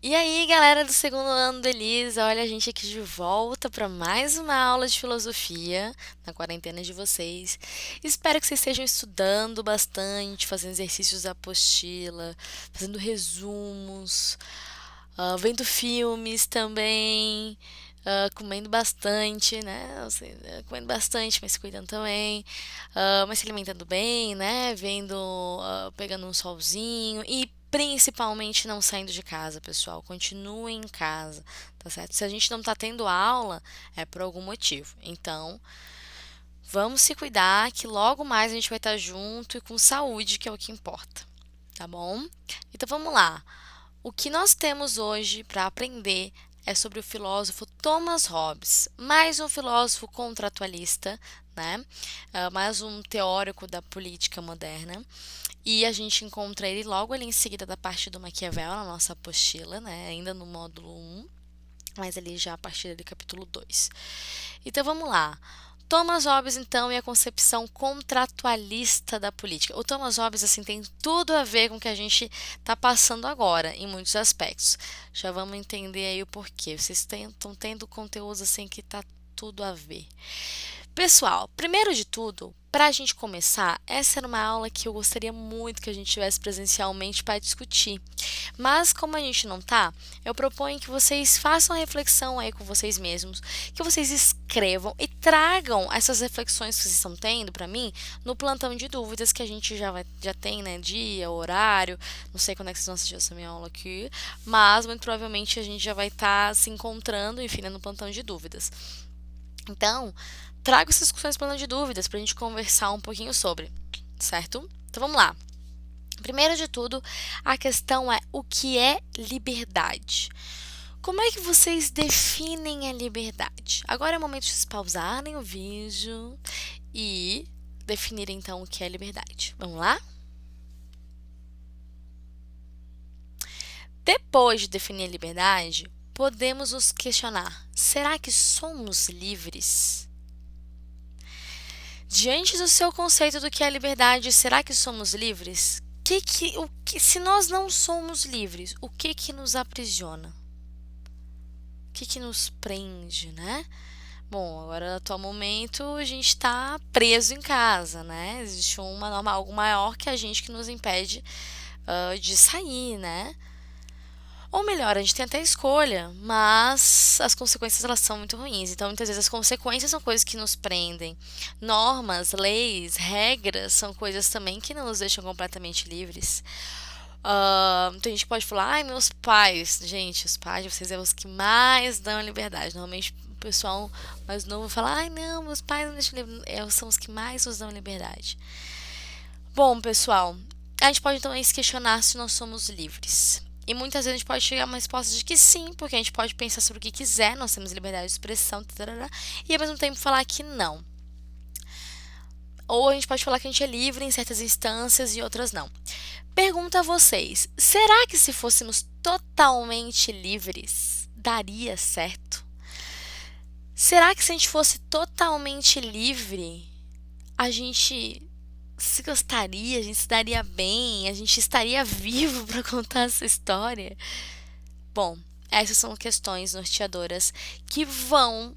E aí, galera do segundo ano do Elisa, olha a gente aqui de volta para mais uma aula de filosofia na quarentena de vocês. Espero que vocês estejam estudando bastante, fazendo exercícios da apostila, fazendo resumos, vendo filmes também, comendo bastante, né? Assim, comendo bastante, mas se cuidando também, mas se alimentando bem, né? Vendo, pegando um solzinho e principalmente não saindo de casa, pessoal. Continuem em casa, tá certo? Se a gente não tá tendo aula, é por algum motivo. Então, vamos se cuidar, que logo mais a gente vai estar junto e com saúde, que é o que importa, tá bom? Então vamos lá. O que nós temos hoje para aprender é sobre o filósofo Thomas Hobbes, mais um filósofo contratualista, né? Mais um teórico da política moderna. E a gente encontra ele logo ali em seguida da parte do Maquiavel, na nossa apostila, né? Ainda no módulo 1, mas ali já a partir do capítulo 2. Então vamos lá. Thomas Hobbes, então, e a concepção contratualista da política. O Thomas Hobbes, assim, tem tudo a ver com o que a gente está passando agora, em muitos aspectos. Já vamos entender aí o porquê. Vocês estão tendo conteúdos, assim, que tá tudo a ver. Pessoal, primeiro de tudo, para a gente começar, essa era uma aula que eu gostaria muito que a gente tivesse presencialmente para discutir. Mas como a gente não tá, eu proponho que vocês façam a reflexão aí com vocês mesmos, que vocês escrevam e tragam essas reflexões que vocês estão tendo para mim no plantão de dúvidas que a gente já tem, né, dia, horário, não sei quando é que vocês vão assistir essa minha aula aqui, mas muito provavelmente a gente já vai estar se encontrando, enfim, né, no plantão de dúvidas. Então, trago essas discussões plano de dúvidas para a gente conversar um pouquinho sobre, certo? Então vamos lá. Primeiro de tudo, a questão é o que é liberdade? Como é que vocês definem a liberdade? Agora é o momento de vocês pausarem o vídeo e definirem então o que é liberdade. Vamos lá? Depois de definir a liberdade, podemos nos questionar: será que somos livres? Diante do seu conceito do que é liberdade, será que somos livres? Se nós não somos livres, o que nos aprisiona? O que nos prende, né? Bom, agora, no atual momento, a gente está preso em casa, né? Existe uma norma, algo maior que a gente que nos impede de sair, né? Ou melhor, a gente tem até escolha, mas as consequências elas são muito ruins. Então, muitas vezes as consequências são coisas que nos prendem. Normas, leis, regras são coisas também que não nos deixam completamente livres. Então a gente pode falar, ai, meus pais. Gente, os pais de vocês são os que mais dão a liberdade. Normalmente o pessoal mais novo fala, ai, não, meus pais não deixam livre. São os que mais nos dão a liberdade. Bom, pessoal, a gente pode então se questionar se nós somos livres. E muitas vezes a gente pode chegar a uma resposta de que sim, porque a gente pode pensar sobre o que quiser, nós temos liberdade de expressão, tarará, e ao mesmo tempo falar que não. Ou a gente pode falar que a gente é livre em certas instâncias e outras não. Pergunto a vocês: será que se fôssemos totalmente livres, daria certo? Será que se a gente fosse totalmente livre, a gente se gostaria, a gente se daria bem, a gente estaria vivo para contar essa história? Bom, essas são questões norteadoras que vão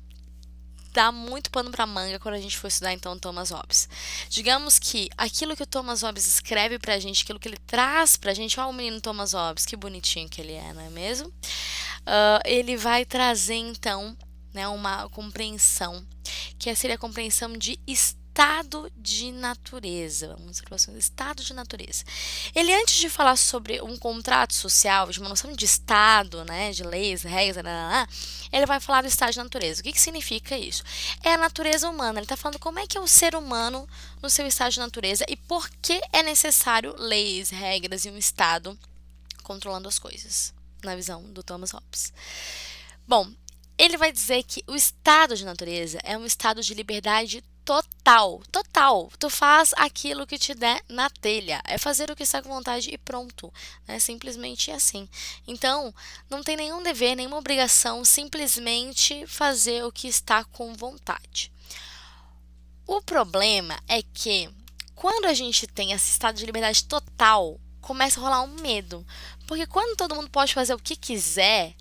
dar muito pano para manga quando a gente for estudar então Thomas Hobbes. Digamos que aquilo que o Thomas Hobbes escreve pra gente, aquilo que ele traz pra gente, olha o menino Thomas Hobbes, que bonitinho que ele é, não é mesmo? Ele vai trazer então, né, uma compreensão, que seria a compreensão de estado de natureza. Vamos para o estado de natureza. Ele, antes de falar sobre um contrato social, de uma noção de estado, né, de leis, regras, ele vai falar do estado de natureza. O que significa isso? É a natureza humana. Ele está falando como é que é o ser humano no seu estado de natureza e por que é necessário leis, regras e um estado controlando as coisas, na visão do Thomas Hobbes. Bom, ele vai dizer que o estado de natureza é um estado de liberdade total. Total. Tu faz aquilo que te der na telha. É fazer o que está com vontade e pronto. É simplesmente assim. Então, não tem nenhum dever, nenhuma obrigação, simplesmente fazer o que está com vontade. O problema é que quando a gente tem esse estado de liberdade total, começa a rolar um medo. Porque quando todo mundo pode fazer o que quiser,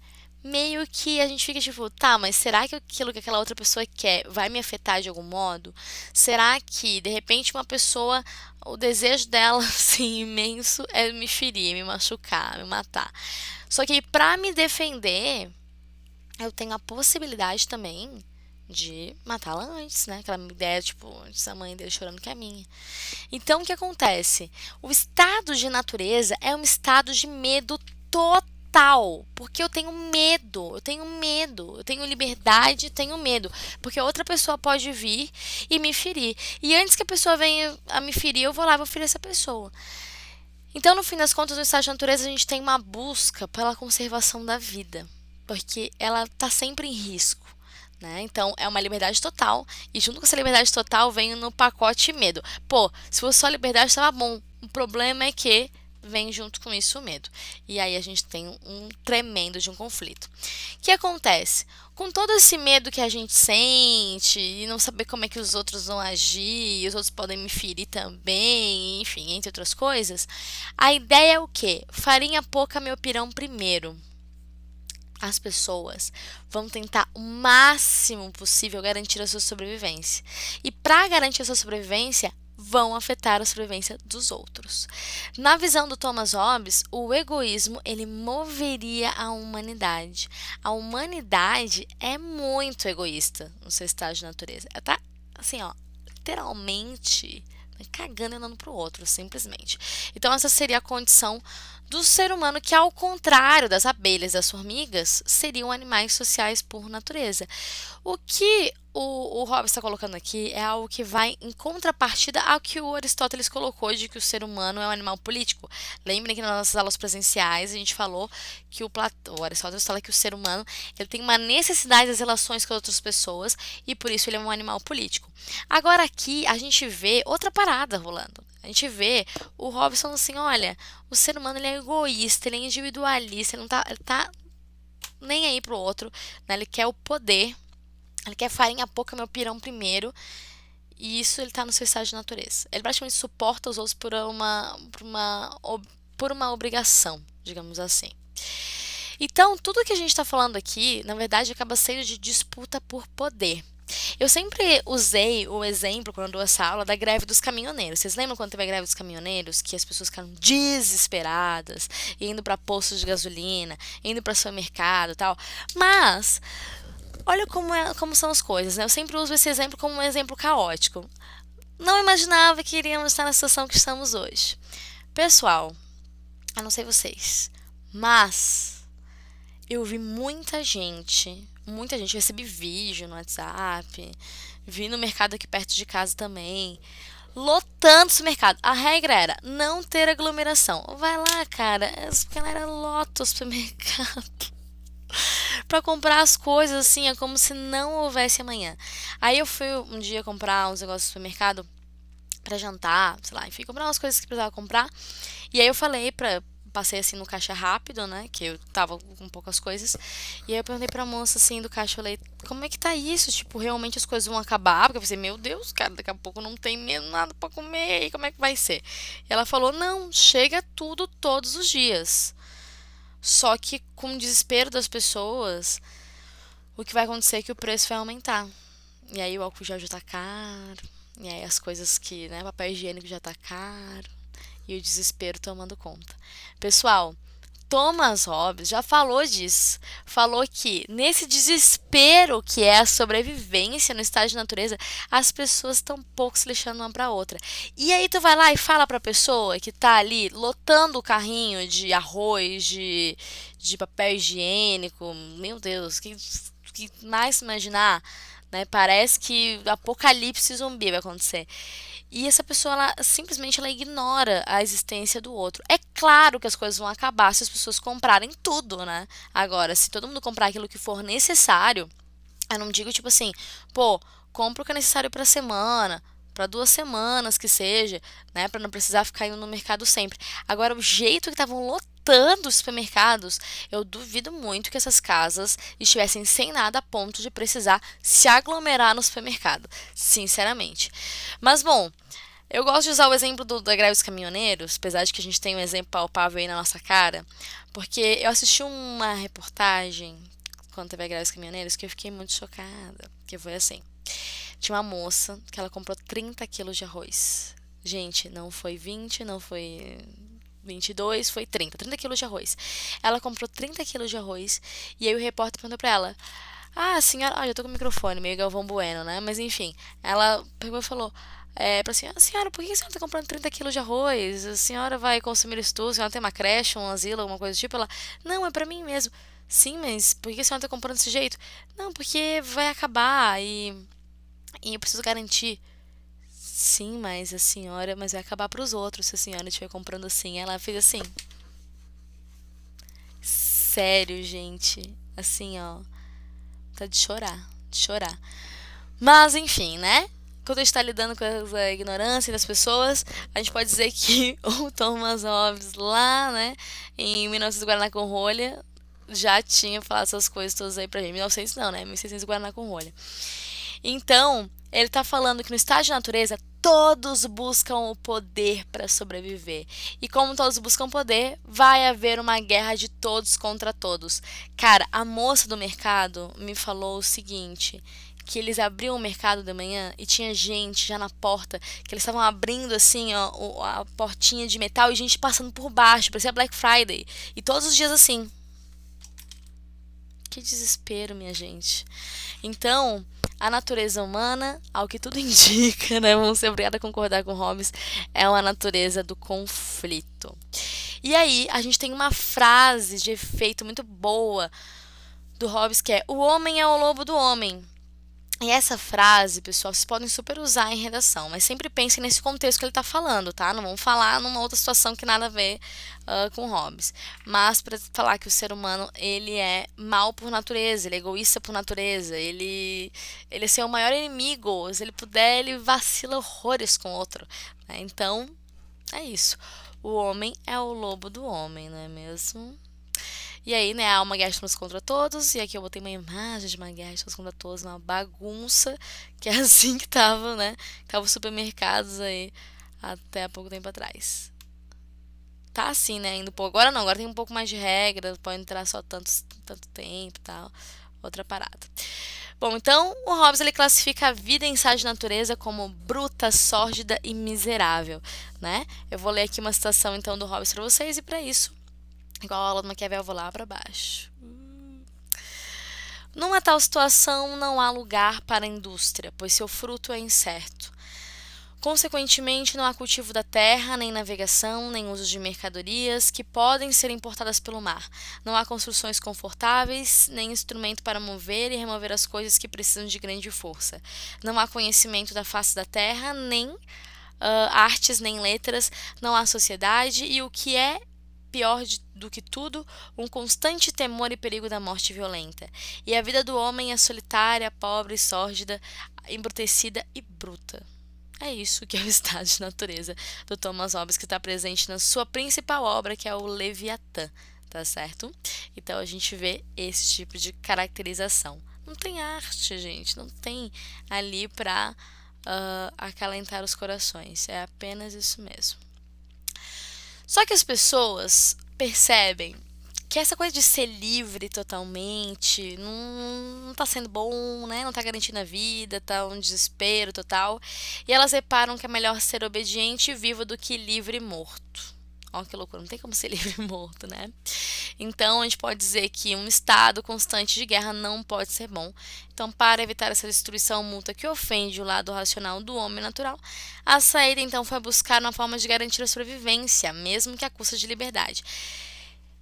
meio que a gente fica tipo, tá, mas será que aquilo que aquela outra pessoa quer vai me afetar de algum modo? Será que, de repente, uma pessoa, o desejo dela, assim, imenso, é me ferir, me machucar, me matar? Só que pra me defender, eu tenho a possibilidade também de matá-la antes, né? Aquela ideia, tipo, antes a mãe dele chorando que é minha. Então, o que acontece? O estado de natureza é um estado de medo total, porque eu tenho liberdade, tenho medo, porque outra pessoa pode vir e me ferir. E antes que a pessoa venha a me ferir, eu vou lá e vou ferir essa pessoa. Então, no fim das contas, no estado de natureza, a gente tem uma busca pela conservação da vida, porque ela está sempre em risco. Né? Então, é uma liberdade total, e junto com essa liberdade total vem no pacote medo. Pô, se fosse só liberdade, estava bom. O problema é que vem junto com isso o medo. E aí a gente tem um tremendo de um conflito. O que acontece? Com todo esse medo que a gente sente e não saber como é que os outros vão agir, e os outros podem me ferir também, enfim, entre outras coisas, a ideia é o quê? Farinha pouca, meu pirão primeiro. As pessoas vão tentar o máximo possível garantir a sua sobrevivência. E para garantir a sua sobrevivência, vão afetar a sobrevivência dos outros. Na visão do Thomas Hobbes, o egoísmo ele moveria a humanidade. A humanidade é muito egoísta no seu estado de natureza. Ela tá assim, ó, literalmente cagando e andando pro outro, simplesmente. Então essa seria a condição do ser humano que, ao contrário das abelhas e das formigas, seriam animais sociais por natureza. O que o Hobbes está colocando aqui é algo que vai em contrapartida ao que o Aristóteles colocou de que o ser humano é um animal político. Lembrem que nas nossas aulas presenciais a gente falou que o Aristóteles fala que o ser humano ele tem uma necessidade das relações com outras pessoas e por isso ele é um animal político. Agora aqui a gente vê outra parada rolando. A gente vê o Hobbes falando assim, olha, o ser humano ele é egoísta, ele é individualista, ele tá nem aí pro outro, né? Ele quer o poder, ele quer farinha pouca, meu pirão primeiro, e isso ele tá no seu estado de natureza. Ele praticamente suporta os outros por uma obrigação, digamos assim. Então, tudo que a gente está falando aqui, na verdade, acaba sendo de disputa por poder. Eu sempre usei o exemplo, quando eu dou essa aula, da greve dos caminhoneiros. Vocês lembram quando teve a greve dos caminhoneiros? Que as pessoas ficaram desesperadas, indo para postos de gasolina, indo para supermercado e tal. Mas, olha como são as coisas, né? Eu sempre uso esse exemplo como um exemplo caótico. Não imaginava que iríamos estar na situação que estamos hoje. Pessoal, eu não sei vocês, mas eu vi muita gente, eu recebi vídeo no WhatsApp, vi no mercado aqui perto de casa também, lotando o supermercado. A regra era não ter aglomeração. Vai lá, cara, a galera lota o supermercado pra comprar as coisas, assim, é como se não houvesse amanhã. Aí eu fui um dia comprar uns negócios no supermercado pra jantar, sei lá, enfim, comprar umas coisas que precisava comprar. E aí eu passei assim no caixa rápido, né, que eu tava com poucas coisas. E aí eu perguntei pra moça assim do caixa, eu falei, como é que tá isso? Tipo, realmente as coisas vão acabar? Porque eu pensei, meu Deus, cara, daqui a pouco não tem mesmo nada pra comer, e como é que vai ser? E ela falou, não, chega tudo todos os dias. Só que com o desespero das pessoas, o que vai acontecer é que o preço vai aumentar. E aí o álcool gel já tá caro, e aí as coisas que, né, papel higiênico já tá caro, e o desespero tomando conta. Pessoal, Thomas Hobbes já falou disso. Falou que nesse desespero que é a sobrevivência no estado de natureza, as pessoas estão pouco se lixando uma para outra. E aí tu vai lá e fala para a pessoa que tá ali lotando o carrinho de arroz, de papel higiênico, meu Deus, que mais imaginar, né? Parece que apocalipse zumbi vai acontecer. E essa pessoa, ela simplesmente ela ignora a existência do outro. É claro que as coisas vão acabar se as pessoas comprarem tudo, né? Agora, se todo mundo comprar aquilo que for necessário, eu não digo tipo assim, pô, compra o que é necessário para semana, para 2 semanas que seja, né, para não precisar ficar indo no mercado sempre. Agora, o jeito que estavam lotando os supermercados, eu duvido muito que essas casas estivessem sem nada a ponto de precisar se aglomerar no supermercado, sinceramente. Mas bom, Eu gosto de usar o exemplo da greve dos caminhoneiros, apesar de que a gente tem um exemplo palpável aí na nossa cara, porque eu assisti uma reportagem quando teve a greve dos caminhoneiros que eu fiquei muito chocada, que foi assim. Tinha uma moça que ela comprou 30 quilos de arroz. Gente, não foi 20, não foi 22, foi 30 quilos de arroz. Ela comprou 30 quilos de arroz e aí o repórter perguntou pra ela: Ah, senhora. Ah, eu tô com o microfone, meio Galvão Bueno, né? Mas enfim, ela pegou e falou: pra senhora, senhora, por que a senhora tá comprando 30 quilos de arroz? A senhora vai consumir isso tudo? A senhora tem uma creche, um asilo, alguma coisa do tipo? Ela: Não, é pra mim mesmo. Sim, mas por que a senhora tá comprando desse jeito? Não, porque vai acabar e eu preciso garantir. Sim, mas a senhora, mas vai acabar pros outros se a senhora estiver comprando assim. Ela fez assim. Sério, gente. Assim, ó. Tá de chorar, de chorar. Mas, enfim, né? Quando a gente tá lidando com a ignorância das pessoas, a gente pode dizer que o Thomas Hobbes, lá, né, em 1900 Guaraná com rolha, já tinha falado essas coisas todas aí pra gente. 1900 não, né? 1600 Guaraná com rolha. Então, ele está falando que no estado de natureza todos buscam o poder para sobreviver. E como todos buscam poder, vai haver uma guerra de todos contra todos. Cara, a moça do mercado me falou o seguinte, que eles abriam o mercado de manhã e tinha gente já na porta, que eles estavam abrindo assim, ó, a portinha de metal e gente passando por baixo, parecia Black Friday. E todos os dias assim. Que desespero, minha gente. Então, a natureza humana, ao que tudo indica, né? Vamos ser obrigada a concordar com Hobbes, é uma natureza do conflito. E aí, a gente tem uma frase de efeito muito boa do Hobbes que é: O homem é o lobo do homem. E essa frase, pessoal, vocês podem super usar em redação, mas sempre pensem nesse contexto que ele está falando, tá? Não vamos falar numa outra situação que nada a ver com Hobbes. Mas para falar que o ser humano, ele é mal por natureza, ele é egoísta por natureza, ele é seu maior inimigo, se ele puder, ele vacila horrores com o outro, né? Então, é isso. O homem é o lobo do homem, não é mesmo? E aí, né, há uma guerra de todos contra todos, e aqui eu botei uma imagem de uma guerra de todos contra todos, uma bagunça, que é assim que tava, né, tava os supermercados aí até há pouco tempo atrás. Tá assim, né, indo pouco. Agora não, agora tem um pouco mais de regra, pode entrar só tanto tempo e tal, outra parada. Bom, então o Hobbes ele classifica a vida em estado de natureza como bruta, sórdida e miserável, né? Eu vou ler aqui uma citação então do Hobbes para vocês e para isso, igual a aula do Maquiavel, eu vou lá para baixo. Numa tal situação, não há lugar para a indústria, pois seu fruto é incerto. Consequentemente, não há cultivo da terra, nem navegação, nem uso de mercadorias que podem ser importadas pelo mar. Não há construções confortáveis, nem instrumento para mover e remover as coisas que precisam de grande força. Não há conhecimento da face da terra, nem artes, nem letras. Não há sociedade e o que é pior do que tudo, um constante temor e perigo da morte violenta. E a vida do homem é solitária, pobre, sórdida, embrutecida e bruta. É isso que é o estado de natureza do Thomas Hobbes, que está presente na sua principal obra, que é o Leviatã, tá certo? Então a gente vê esse tipo de caracterização. Não tem arte, gente, não tem ali para acalentar os corações, é apenas isso mesmo. Só que as pessoas percebem que essa coisa de ser livre totalmente não tá sendo bom, né? Não tá garantindo a vida, tá um desespero total. E elas reparam que é melhor ser obediente e vivo do que livre e morto. Ó, que loucura, não tem como ser livre e morto, né? Então, a gente pode dizer que um estado constante de guerra não pode ser bom. Então, para evitar essa destruição mútua que ofende o lado racional do homem natural, a saída então foi buscar uma forma de garantir a sobrevivência, mesmo que à custa de liberdade.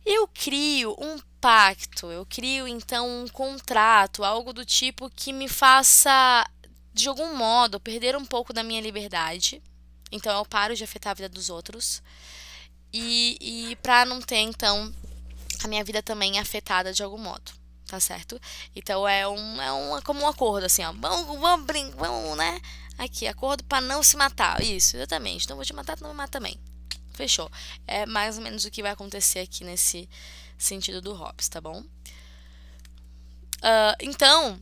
Eu crio um pacto, eu crio então um contrato, algo do tipo que me faça, de algum modo, perder um pouco da minha liberdade. Então, eu paro de afetar a vida dos outros. E para não ter, então, a minha vida também afetada de algum modo, tá certo? Então é como um acordo, assim, ó. Vamos, né? Aqui, acordo para não se matar. Isso, exatamente. Não vou te matar, tu não me mata também. Fechou. É mais ou menos o que vai acontecer aqui nesse sentido do Hobbes, tá bom? Então,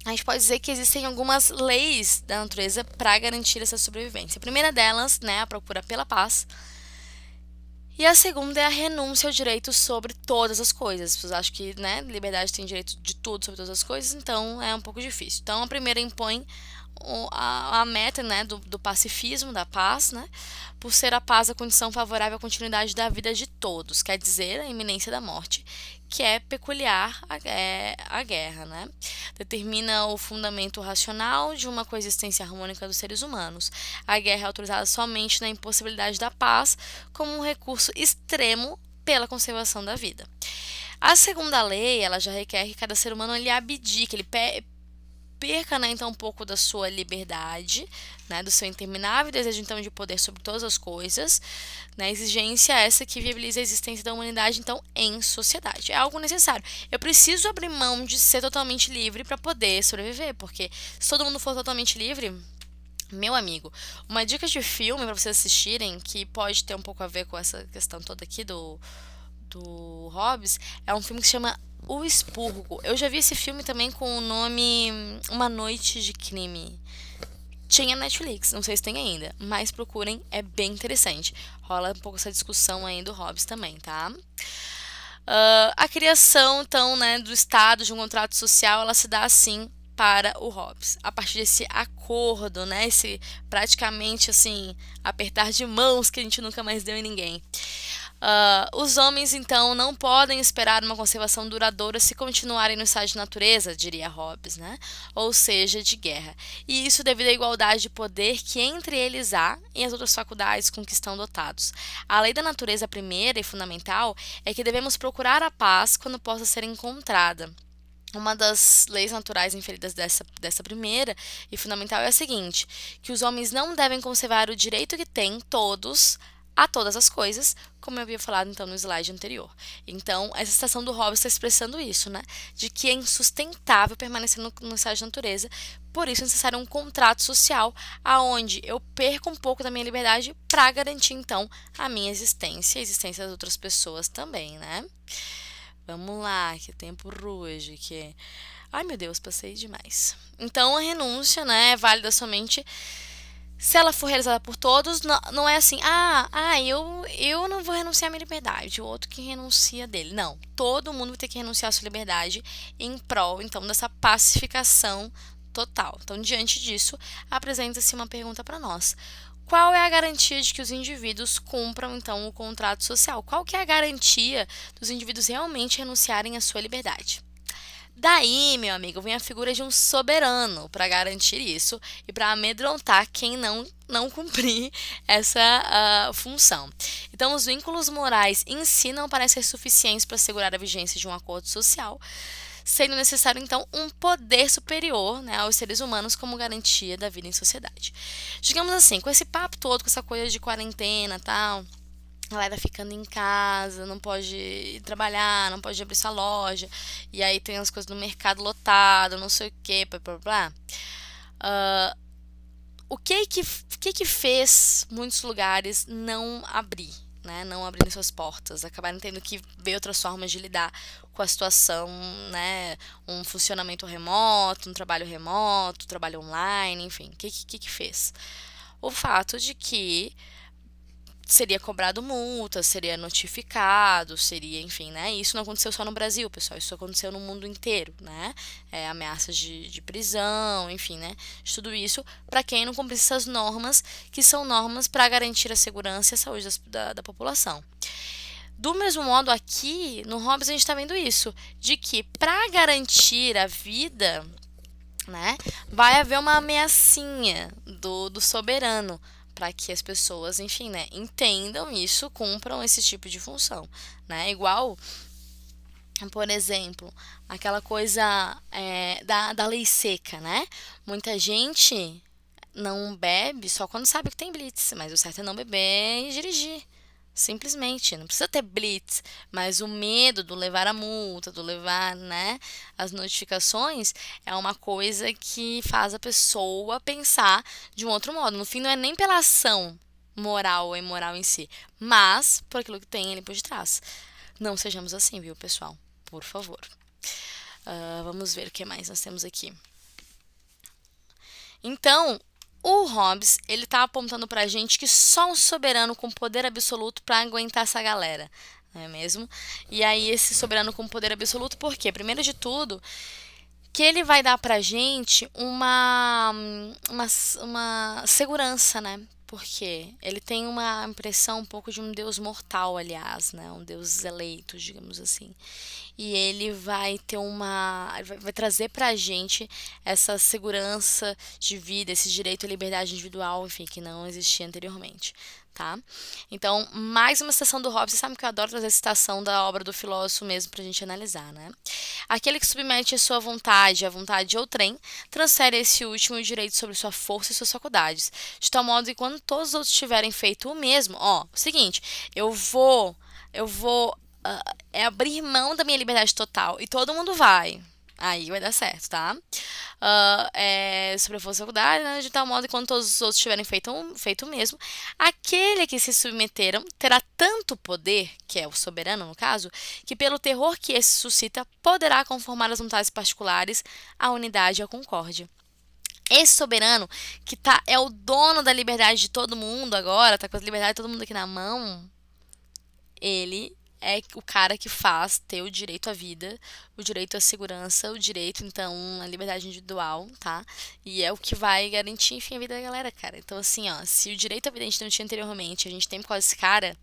a gente pode dizer que existem algumas leis da natureza para garantir essa sobrevivência. A primeira delas, né, a procura pela paz. E a segunda é a renúncia ao direito sobre todas as coisas. As pessoas acham que, né, liberdade tem direito de tudo sobre todas as coisas, então é um pouco difícil. Então, a primeira impõe a meta, né, do pacifismo, da paz, né, por ser a paz a condição favorável à continuidade da vida de todos, quer dizer, a iminência da morte, que é peculiar à guerra, né? Determina o fundamento racional de uma coexistência harmônica dos seres humanos. A guerra é autorizada somente na impossibilidade da paz, como um recurso extremo pela conservação da vida. A segunda lei, ela já requer que cada ser humano ele abdique, ele perca, né, então um pouco da sua liberdade, né, do seu interminável desejo então de poder sobre todas as coisas, né, exigência essa que viabiliza a existência da humanidade então em sociedade. É algo necessário. Eu preciso abrir mão de ser totalmente livre para poder sobreviver, porque se todo mundo for totalmente livre, meu amigo, uma dica de filme para vocês assistirem que pode ter um pouco a ver com essa questão toda aqui do Hobbes, é um filme que se chama O Expurgo. Eu já vi esse filme também com o nome Uma Noite de Crime. Tinha Netflix, não sei se tem ainda, mas procurem, é bem interessante. Rola um pouco essa discussão aí do Hobbes também, tá? A criação, então, né, do Estado, de um contrato social, ela se dá assim para o Hobbes. A partir desse acordo, né, esse praticamente assim, apertar de mãos que a gente nunca mais deu em ninguém. Os homens, então, não podem esperar uma conservação duradoura se continuarem no estado de natureza, diria Hobbes, né? Ou seja, de guerra. E isso devido à igualdade de poder que entre eles há e as outras faculdades com que estão dotados. A lei da natureza primeira e fundamental é que devemos procurar a paz quando possa ser encontrada. Uma das leis naturais inferidas dessa primeira e fundamental é a seguinte: que os homens não devem conservar o direito que têm todos a todas as coisas, como eu havia falado então no slide anterior. Então, essa citação do Hobbes está expressando isso, né? De que é insustentável permanecer no estado de natureza, por isso é necessário um contrato social aonde eu perco um pouco da minha liberdade para garantir então a minha existência e a existência das outras pessoas também, né? Vamos lá, que tempo ruge, que... Ai, meu Deus, passei demais. Então, a renúncia, né, é válida somente se ela for realizada por todos. Não é assim, eu não vou renunciar à minha liberdade, o outro que renuncia dele. Não, todo mundo vai ter que renunciar à sua liberdade em prol, então, dessa pacificação total. Então, diante disso, apresenta-se uma pergunta para nós. Qual é a garantia de que os indivíduos cumpram, então, o contrato social? Qual que é a garantia dos indivíduos realmente renunciarem à sua liberdade? Daí, meu amigo, vem a figura de um soberano para garantir isso e para amedrontar quem não cumprir essa função. Então, os vínculos morais em si não parecem ser suficientes para assegurar a vigência de um acordo social, sendo necessário, então, um poder superior, né, aos seres humanos como garantia da vida em sociedade. Digamos assim, com esse papo todo, com essa coisa de quarentena e tal, a galera ficando em casa, não pode ir trabalhar, não pode abrir sua loja, e aí tem as coisas no mercado lotado, não sei o que, blá blá blá. O que fez muitos lugares não abrir, né? Não abrirem suas portas, acabarem tendo que ver outras formas de lidar com a situação, né? Um funcionamento remoto, um trabalho online, enfim. O que fez? O fato de que seria cobrado multa, seria notificado, seria, enfim, né? Isso não aconteceu só no Brasil, pessoal, isso aconteceu no mundo inteiro, né? Ameaças de prisão, enfim, né? De tudo isso para quem não cumprir essas normas, que são normas para garantir a segurança e a saúde da população. Do mesmo modo, aqui no Hobbes a gente está vendo isso, de que para garantir a vida, né, vai haver uma ameaçinha do soberano para que as pessoas, enfim, né, entendam isso, cumpram esse tipo de função, né? Igual, por exemplo, aquela coisa da lei seca, né? Muita gente não bebe só quando sabe que tem blitz, mas o certo é não beber e dirigir. Simplesmente, não precisa ter blitz, mas o medo do levar a multa, do levar, né, as notificações, é uma coisa que faz a pessoa pensar de um outro modo. No fim, não é nem pela ação moral ou imoral em si, mas por aquilo que tem ali por detrás. Não sejamos assim, viu, pessoal? Por favor. Vamos ver o que mais nós temos aqui. Então, o Hobbes, ele tá apontando pra gente que só um soberano com poder absoluto pra aguentar essa galera, não é mesmo? E aí, esse soberano com poder absoluto, por quê? Primeiro de tudo, que ele vai dar pra gente uma segurança, né? Porque ele tem uma impressão um pouco de um deus mortal, aliás, né? Um deus eleito, digamos assim. E ele vai ter vai trazer pra gente essa segurança de vida, esse direito à liberdade individual, enfim, que não existia anteriormente, tá? Então, mais uma citação do Hobbes. Você sabe que eu adoro trazer citação da obra do filósofo mesmo pra gente analisar, né? Aquele que submete a sua vontade à vontade de outrem, transfere a esse último o direito sobre sua força e suas faculdades, de tal modo que quando todos os outros tiverem feito o mesmo, ó, o seguinte, eu vou abrir mão da minha liberdade total e todo mundo vai. Aí vai dar certo, tá? Sobre a força da faculdade, né, de tal modo que quando todos os outros tiverem feito o mesmo, aquele que se submeteram terá tanto poder, que é o soberano no caso, que pelo terror que esse suscita, poderá conformar as vontades particulares à unidade e à concórdia. Esse soberano, é o dono da liberdade de todo mundo agora, tá com a liberdade de todo mundo aqui na mão, ele é o cara que faz ter o direito à vida, o direito à segurança, o direito, então, à liberdade individual, tá? E é o que vai garantir, enfim, a vida da galera, cara. Então, assim, ó, se o direito à vida a gente não tinha anteriormente, a gente tem por causa desse cara,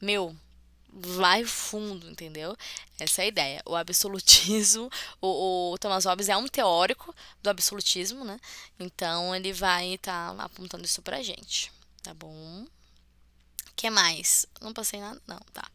meu, vai fundo, entendeu? Essa é a ideia. O absolutismo, o Thomas Hobbes é um teórico do absolutismo, né? Então, ele vai estar apontando isso pra gente, tá bom? Que mais? Não passei nada? Não, tá.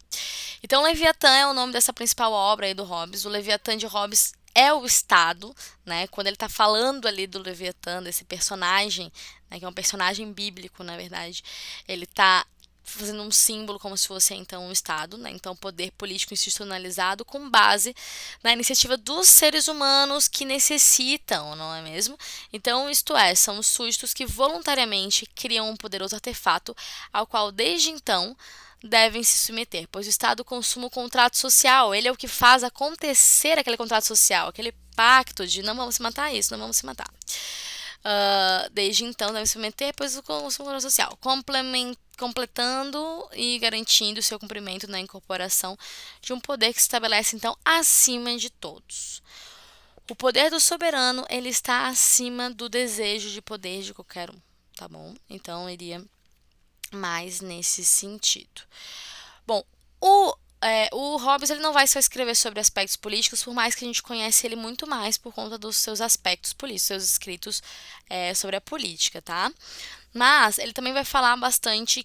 Então, Leviatã é o nome dessa principal obra aí do Hobbes. O Leviatã de Hobbes é o Estado, né? Quando ele está falando ali do Leviatã, desse personagem, né, que é um personagem bíblico, na verdade, ele está fazendo um símbolo como se fosse então um Estado, né? Então poder político institucionalizado com base na iniciativa dos seres humanos que necessitam, não é mesmo? Então, isto é, são os súditos que voluntariamente criam um poderoso artefato ao qual desde então devem se submeter, pois o Estado consuma o contrato social, ele é o que faz acontecer aquele contrato social, aquele pacto de não vamos se matar isso, não vamos se matar. Desde então devem se submeter, pois o contrato social, completando e garantindo o seu cumprimento na incorporação de um poder que se estabelece então acima de todos. O poder do soberano, ele está acima do desejo de poder de qualquer um, tá bom? Então, iria mais nesse sentido. Bom, o Hobbes ele não vai só escrever sobre aspectos políticos, por mais que a gente conhece ele muito mais por conta dos seus aspectos políticos, seus escritos sobre a política, tá? Mas ele também vai falar bastante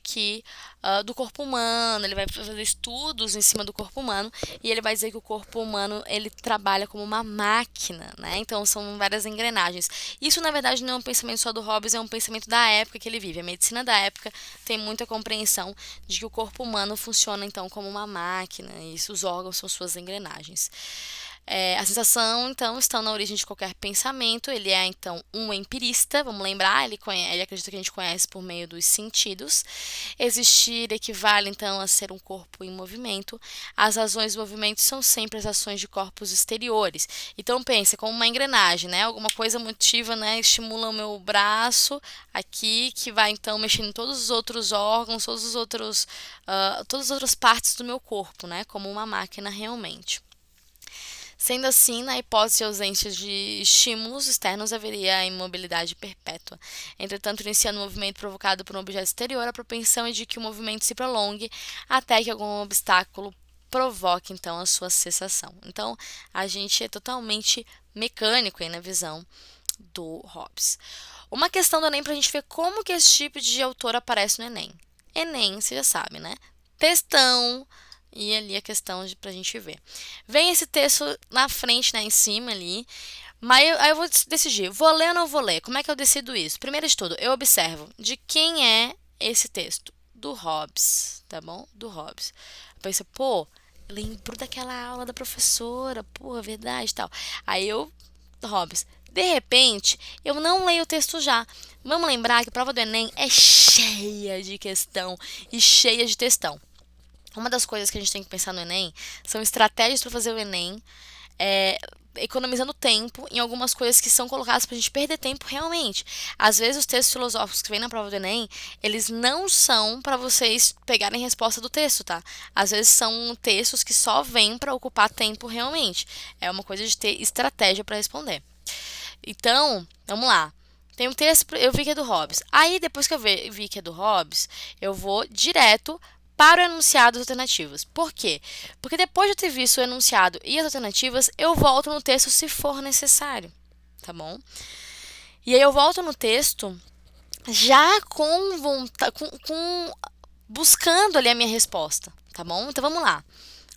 do corpo humano, ele vai fazer estudos em cima do corpo humano e ele vai dizer que o corpo humano ele trabalha como uma máquina, né? Então são várias engrenagens. Isso na verdade não é um pensamento só do Hobbes, é um pensamento da época que ele vive. A medicina da época tem muita compreensão de que o corpo humano funciona então como uma máquina e os órgãos são suas engrenagens. A sensação, então, está na origem de qualquer pensamento. Ele é, então, um empirista. Vamos lembrar, ele acredita que a gente conhece por meio dos sentidos. Existir equivale, então, a ser um corpo em movimento. As razões do movimento são sempre as ações de corpos exteriores. Então, pense como uma engrenagem, né? Alguma coisa motiva, né? Estimula o meu braço aqui, que vai, então, mexendo em todos os outros órgãos, todas as outras partes do meu corpo, né? Como uma máquina realmente. Sendo assim, na hipótese de ausência de estímulos externos, haveria a imobilidade perpétua. Entretanto, iniciando um movimento provocado por um objeto exterior, a propensão é de que o movimento se prolongue até que algum obstáculo provoque, então, a sua cessação. Então, a gente é totalmente mecânico aí na visão do Hobbes. Uma questão do Enem para a gente ver como que esse tipo de autor aparece no Enem. Enem, você já sabe, né? Textão, e ali a questão pra gente ver. Vem esse texto na frente, né, em cima ali. Mas aí eu vou decidir, vou ler ou não vou ler? Como é que eu decido isso? Primeiro de tudo, eu observo de quem é esse texto. Do Hobbes, tá bom? Do Hobbes. Eu penso, pô, lembro daquela aula da professora, pô, verdade e tal. Aí eu, Hobbes, de repente, eu não leio o texto já. Vamos lembrar que a prova do Enem é cheia de questão e cheia de textão. Uma das coisas que a gente tem que pensar no Enem são estratégias para fazer o Enem economizando tempo em algumas coisas que são colocadas pra gente perder tempo realmente. Às vezes os textos filosóficos que vêm na prova do Enem, eles não são pra vocês pegarem resposta do texto, tá? Às vezes são textos que só vêm pra ocupar tempo realmente. É uma coisa de ter estratégia pra responder. Então, vamos lá. Tem um texto, eu vi que é do Hobbes. Aí, depois que eu vi que é do Hobbes, eu vou direto para o enunciado das alternativas. Por quê? Porque depois de eu ter visto o enunciado e as alternativas, eu volto no texto se for necessário, tá bom? E aí eu volto no texto já com vontade, buscando ali a minha resposta, tá bom? Então vamos lá.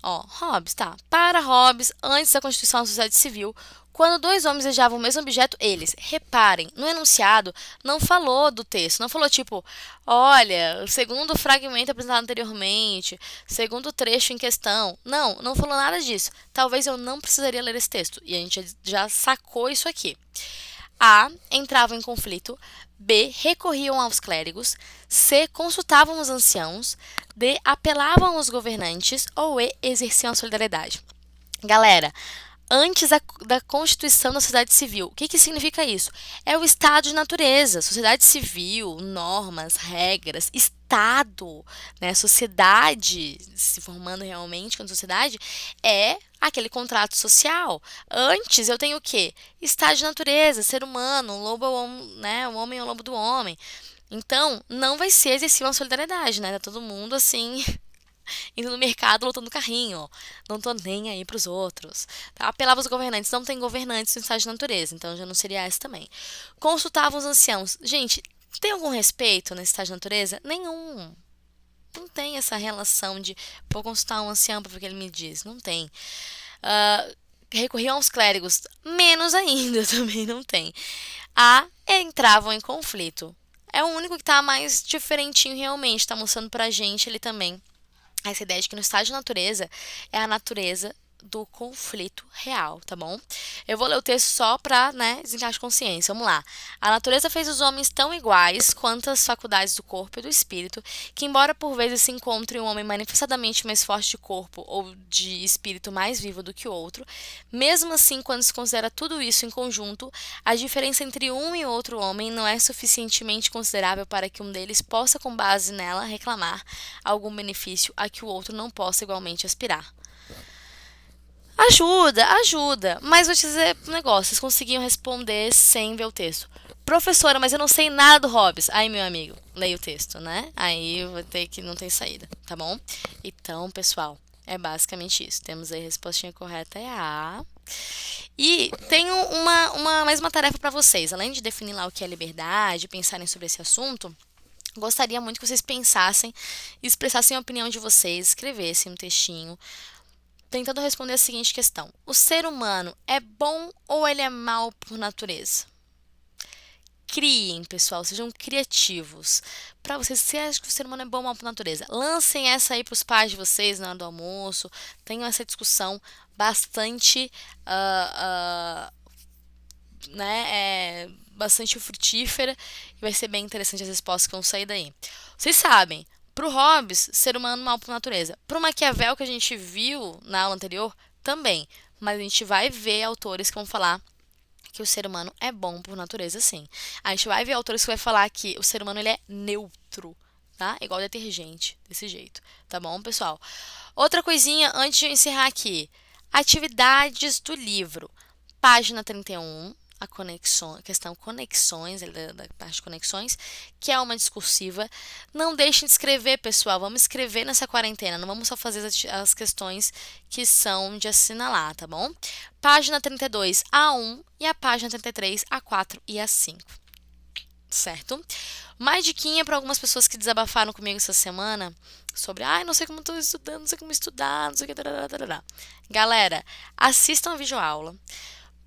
Ó, Hobbes, tá. Para Hobbes, antes da Constituição da Sociedade Civil, quando dois homens desejavam o mesmo objeto, eles, reparem, no enunciado não falou do texto, não falou tipo, olha, segundo o fragmento apresentado anteriormente, segundo o trecho em questão. Não, não falou nada disso. Talvez eu não precisaria ler esse texto. E a gente já sacou isso aqui. A. Entravam em conflito. B. Recorriam aos clérigos. C. Consultavam os anciãos. D. Apelavam aos governantes. Ou E. Exerciam a solidariedade. Galera, antes da Constituição da Sociedade Civil, o que significa isso? É o estado de natureza, sociedade civil, normas, regras, Estado, né? Sociedade, se formando realmente como sociedade, é aquele contrato social. Antes eu tenho o quê? Estado de natureza, ser humano, um lobo, né? O homem é o lobo do homem. Então, não vai ser exercível uma solidariedade, né? Tá todo mundo assim indo no mercado lutando carrinho, ó. Não tô nem aí pros outros. Tá? Apelava os governantes, não tem governantes no estado de natureza, então já não seria essa também. Consultavam os anciãos. Gente, tem algum respeito nesse estado de natureza? Nenhum. Não tem essa relação de vou consultar um ancião para ver o que ele me diz. Não tem. Uh, recorriam aos clérigos. Menos ainda, também não tem. A. Entravam em conflito. É o único que tá mais diferentinho realmente, tá mostrando pra gente ele também essa ideia de que no estado de natureza é a natureza do conflito real, tá bom? Eu vou ler o texto só pra, né, desencaixar de consciência. Vamos lá. A natureza fez os homens tão iguais quanto as faculdades do corpo e do espírito, que embora por vezes se encontre um homem manifestadamente mais forte de corpo ou de espírito mais vivo do que o outro, mesmo assim, quando se considera tudo isso em conjunto, a diferença entre um e outro homem não é suficientemente considerável para que um deles possa, com base nela, reclamar algum benefício a que o outro não possa igualmente aspirar. Ajuda, ajuda. Mas vou te dizer um negócio, vocês conseguiam responder sem ver o texto. Professora, mas eu não sei nada do Hobbes. Aí, meu amigo, leia o texto, né? Aí vou ter que não tem saída, tá bom? Então, pessoal, é basicamente isso. Temos aí a respostinha correta, é a. E tenho mais uma tarefa para vocês. Além de definir lá o que é liberdade, pensarem sobre esse assunto, gostaria muito que vocês pensassem, expressassem a opinião de vocês, escrevessem um textinho, tentando responder a seguinte questão: o ser humano é bom ou ele é mau por natureza? Criem, pessoal, sejam criativos. Para vocês, se acham que o ser humano é bom ou mau por natureza, lancem essa aí para os pais de vocês na hora do almoço. Tenham essa discussão bastante, bastante frutífera e vai ser bem interessante as respostas que vão sair daí. Vocês sabem, para o Hobbes, ser humano mal por natureza. Para o Maquiavel, que a gente viu na aula anterior, também. Mas a gente vai ver autores que vão falar que o ser humano é bom por natureza, sim. A gente vai ver autores que vai falar que o ser humano ele é neutro, tá? Igual detergente, desse jeito. Tá bom, pessoal? Outra coisinha antes de eu encerrar aqui. Atividades do livro. Página 31. A questão conexões, da parte de conexões, que é uma discursiva. Não deixem de escrever, pessoal. Vamos escrever nessa quarentena. Não vamos só fazer as questões que são de assinalar, tá bom? Página 32, A1 e a página 33, A4 e A5. Certo? Mais diquinha para algumas pessoas que desabafaram comigo essa semana sobre, não sei como estou estudando, não sei como estudar, não sei o que. Tarará. Galera, assistam a videoaula.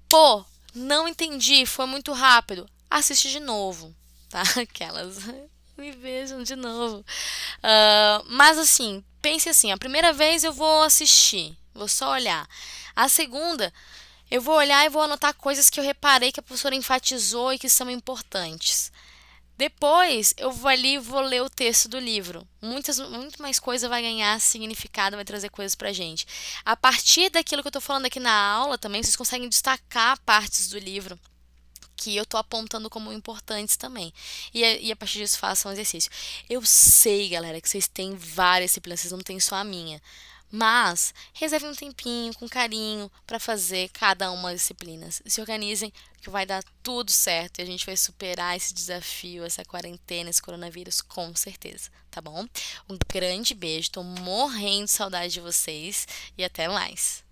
Pô, não entendi, foi muito rápido. Assiste de novo, tá? Aquelas me vejam de novo. Mas assim, pense assim, a primeira vez eu vou assistir, vou só olhar. A segunda, eu vou olhar e vou anotar coisas que eu reparei que a professora enfatizou e que são importantes. Depois eu vou ali e vou ler o texto do livro. Muito mais coisa vai ganhar significado, vai trazer coisas pra gente. A partir daquilo que eu tô falando aqui na aula também, vocês conseguem destacar partes do livro que eu tô apontando como importantes também. E a partir disso façam um exercício. Eu sei, galera, que vocês têm várias disciplinas, vocês não têm só a minha. Mas reservem um tempinho, com carinho, para fazer cada uma das disciplinas. Se organizem, que vai dar tudo certo e a gente vai superar esse desafio, essa quarentena, esse coronavírus, com certeza, tá bom? Um grande beijo, tô morrendo de saudade de vocês e até mais.